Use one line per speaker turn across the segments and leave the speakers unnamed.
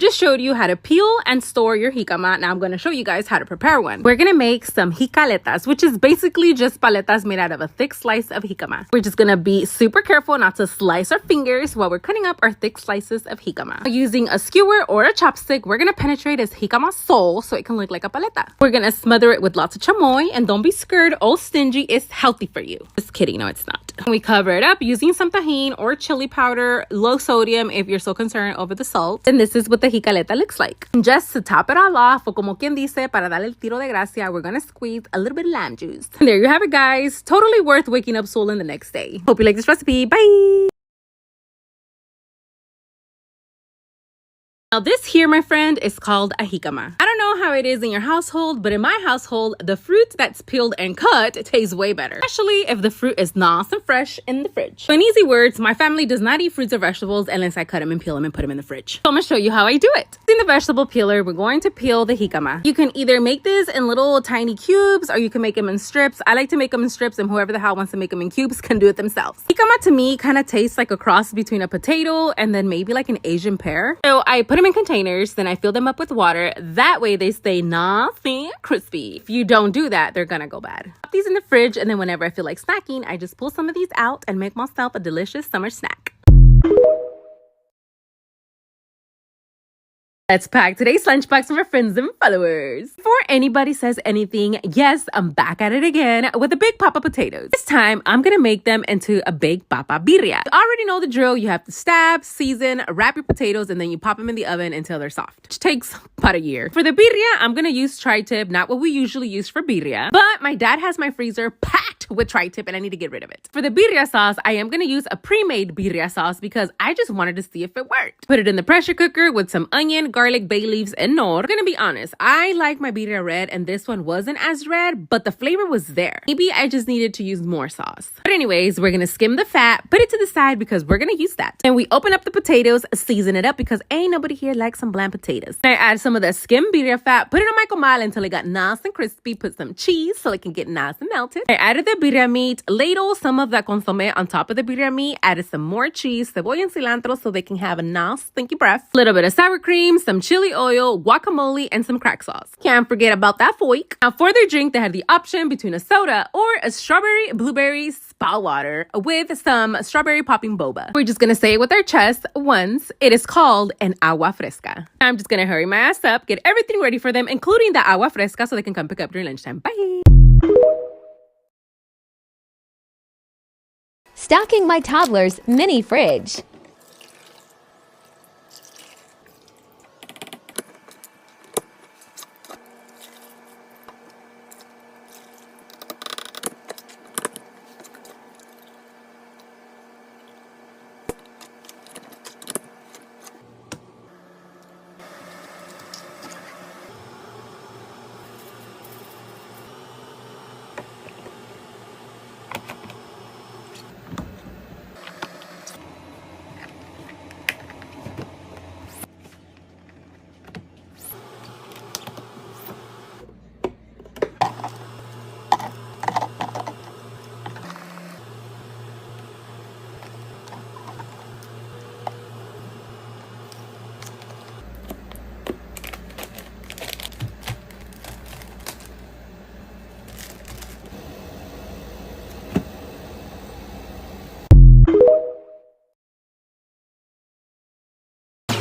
Just showed you how to peel and store your jicama. Now I'm going to show you guys how to prepare one. We're going to make some jicaletas, which is basically just paletas made out of a thick slice of jicama. We're just going to be super careful not to slice our fingers while we're cutting up our thick slices of jicama. Using a skewer or a chopstick, we're going to penetrate this jicama soul so it can look like a paleta. We're going to smother it with lots of chamoy, and don't be scared, all stingy is healthy for you. Just kidding, no it's not. We cover it up using some tahine or chili powder, low sodium if you're so concerned over the salt. And this is what the jicaleta looks like. And just to top it all off, o como quien dice, para darle el tiro de gracia, we're gonna squeeze a little bit of lime juice. And there you have it, guys. Totally worth waking up swollen the next day. Hope you like this recipe. Bye! Now this here, my friend, is called a jicama. I don't know how it is in your household, but in my household, the fruit that's peeled and cut tastes way better, especially if the fruit is nice and fresh in the fridge. So in easy words, my family does not eat fruits or vegetables unless I cut them and peel them and put them in the fridge. So I'm gonna show you how I do it. In the vegetable peeler, we're going to peel the jicama. You can either make this in little tiny cubes or you can make them in strips. I like to make them in strips, and whoever the hell wants to make them in cubes can do it themselves. Jicama to me kind of tastes like a cross between a potato and then maybe like an Asian pear. So I put them in containers, then I fill them up with water. That way they stay nice and crispy. If you don't do that, they're gonna go bad. Put these in the fridge, and then whenever I feel like snacking, I just pull some of these out and make myself a delicious summer snack. Let's pack today's lunchbox for our friends and followers. Before anybody says anything, yes, I'm back at it again with the Big Papa potatoes. This time, I'm gonna make them into a Big Papa birria. You already know the drill. You have to stab, season, wrap your potatoes, and then you pop them in the oven until they're soft, which takes about a year. For the birria, I'm gonna use tri-tip, not what we usually use for birria, but my dad has my freezer packed with tri-tip and I need to get rid of it. For the birria sauce, I am gonna use a pre-made birria sauce because I just wanted to see if it worked. Put it in the pressure cooker with some onion, garlic, bay leaves, and nor. I'm gonna be honest, I like my birria red and this one wasn't as red, but the flavor was there. Maybe I just needed to use more sauce. But anyways, we're gonna skim the fat, put it to the side because we're gonna use that. And we open up the potatoes, season it up because ain't nobody here likes some bland potatoes. I add some of the skimmed birria fat, put it on my comal until it got nice and crispy, put some cheese so it can get nice and melted. I added the birria meat, ladle some of the consomme on top of the birria meat, added some more cheese, cebolla and cilantro so they can have a nice stinky breath, a little bit of sour cream, some chili oil, guacamole, and some crack sauce. Can't forget about that foik. Now for their drink, they had the option between a soda or a strawberry blueberry spa water with some strawberry popping boba. We're just gonna say it with our chest once. It is called an agua fresca. I'm just gonna hurry my ass up, get everything ready for them, including the agua fresca, so they can come pick up during lunchtime. Bye!
Stocking my toddler's mini fridge.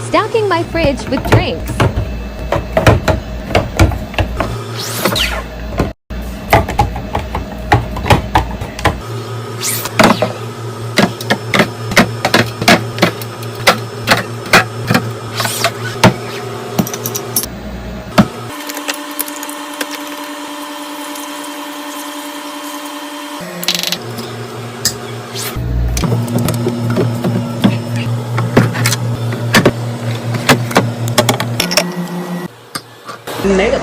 Stocking my fridge with drinks.
Mega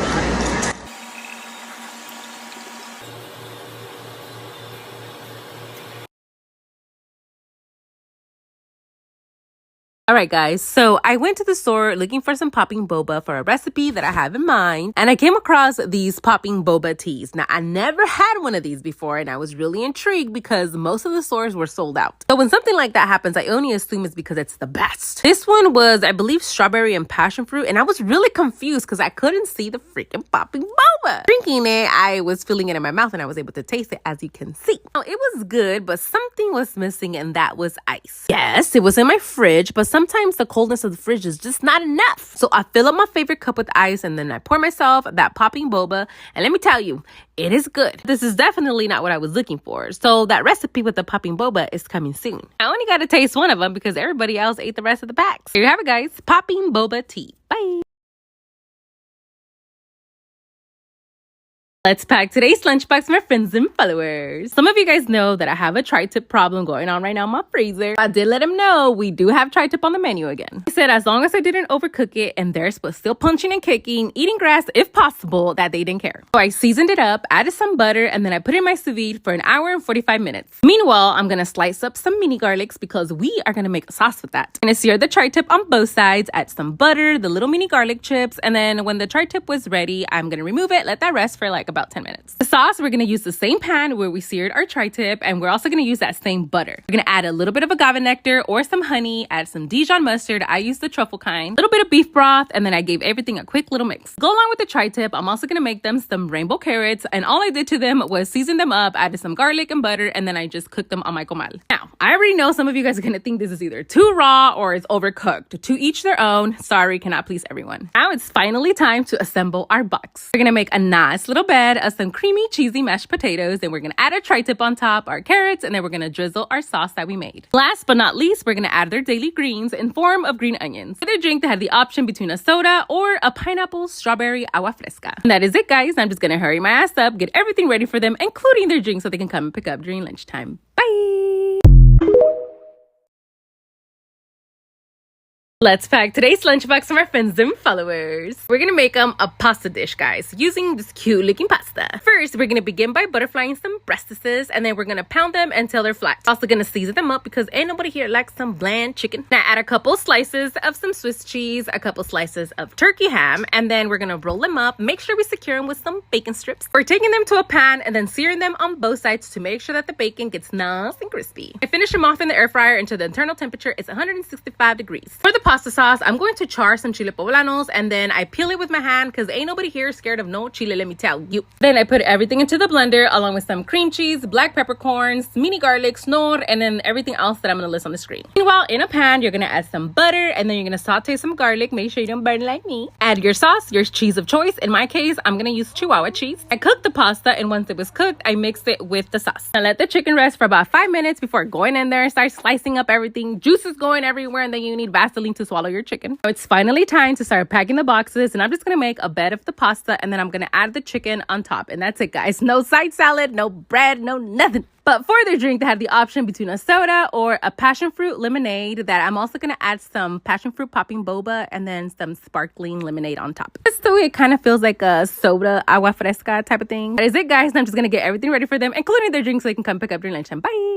All right, guys, so I went to the store looking for some popping boba for a recipe that I have in mind, and I came across these popping boba teas. Now, I never had one of these before, and I was really intrigued because most of the stores were sold out. So when something like that happens, I only assume it's because it's the best. This one was, I believe, strawberry and passion fruit, and I was really confused because I couldn't see the freaking popping boba. Drinking it, I was feeling it in my mouth, and I was able to taste it, as you can see. Now, it was good, but something was missing, and that was ice. Yes, it was in my fridge, but sometimes the coldness of the fridge is just not enough. So I fill up my favorite cup with ice and then I pour myself that popping boba. And let me tell you, it is good. This is definitely not what I was looking for. So that recipe with the popping boba is coming soon. I only got to taste one of them because everybody else ate the rest of the packs. Here you have it, guys. Popping boba tea. Bye. Let's pack today's lunchbox for my friends and followers. Some of you guys know that I have a tri-tip problem going on right now in my freezer. I did let them know we do have tri-tip on the menu again. I said as long as I didn't overcook it and theirs was still punching and kicking, eating grass if possible, that they didn't care. So I seasoned it up, added some butter, and then I put it in my sous vide for an hour and 45 minutes. Meanwhile, I'm gonna slice up some mini garlics because we are gonna make a sauce with that. I'm gonna sear the tri-tip on both sides, add some butter, the little mini garlic chips, and then when the tri-tip was ready, I'm gonna remove it, let that rest for like about 10 minutes. The sauce, we're gonna use the same pan where we seared our tri-tip, and we're also gonna use that same butter. We're gonna add a little bit of agave nectar or some honey, add some Dijon mustard. I use the truffle kind, a little bit of beef broth, and then I gave everything a quick little mix. Go along with the tri-tip, I'm also gonna make them some rainbow carrots, and all I did to them was season them up, added some garlic and butter, and then I just cooked them on my comal. Now, I already know some of you guys are gonna think this is either too raw or it's overcooked. To each their own. Sorry, cannot please everyone. Now it's finally time to assemble our box. We're gonna make a nice little bed of some creamy, cheesy mashed potatoes, and we're gonna add our tri-tip on top, our carrots, and then we're gonna drizzle our sauce that we made. Last but not least, we're gonna add their daily greens in form of green onions. For their drink, they had the option between a soda or a pineapple strawberry agua fresca. And that is it, guys. I'm just gonna hurry my ass up, get everything ready for them, including their drink, so they can come and pick up during lunchtime. Bye! Let's pack today's lunchbox for my friends and followers. We're gonna make them a pasta dish, guys, using this cute looking pasta. First, we're gonna begin by butterflying some breastises, and then we're gonna pound them until they're flat. Also gonna season them up because ain't nobody here likes some bland chicken. Now add a couple slices of some Swiss cheese, a couple slices of turkey ham, and then we're gonna roll them up. Make sure we secure them with some bacon strips. We're taking them to a pan and then searing them on both sides to make sure that the bacon gets nice and crispy. I finish them off in the air fryer until the internal temperature is 165 degrees. For the pasta sauce, I'm going to char some chile poblanos, and then I peel it with my hand because ain't nobody here scared of no chile, let me tell you. Then I put everything into the blender along with some cream cheese, black peppercorns, mini garlic, snor, and then everything else that I'm going to list on the screen. Meanwhile, in a pan, you're going to add some butter, and then you're going to saute some garlic. Make sure you don't burn like me. Add your sauce, your cheese of choice. In my case, I'm going to use Chihuahua cheese. I cooked the pasta, and once it was cooked, I mixed it with the sauce. I let the chicken rest for about 5 minutes before going in there and start slicing up everything. Juices going everywhere, and then you need Vaseline to swallow your chicken. So it's finally time to start packing the boxes, and I'm just gonna make a bed of the pasta, and then I'm gonna add the chicken on top, and that's it, guys. No side salad, no bread, no nothing. But for their drink, they had the option between a soda or a passion fruit lemonade that I'm also gonna add some passion fruit popping boba and then some sparkling lemonade on top. So it kind of feels like a soda agua fresca type of thing. That is it, guys. I'm just gonna get everything ready for them, including their drinks, so they can come pick up during lunchtime. Bye.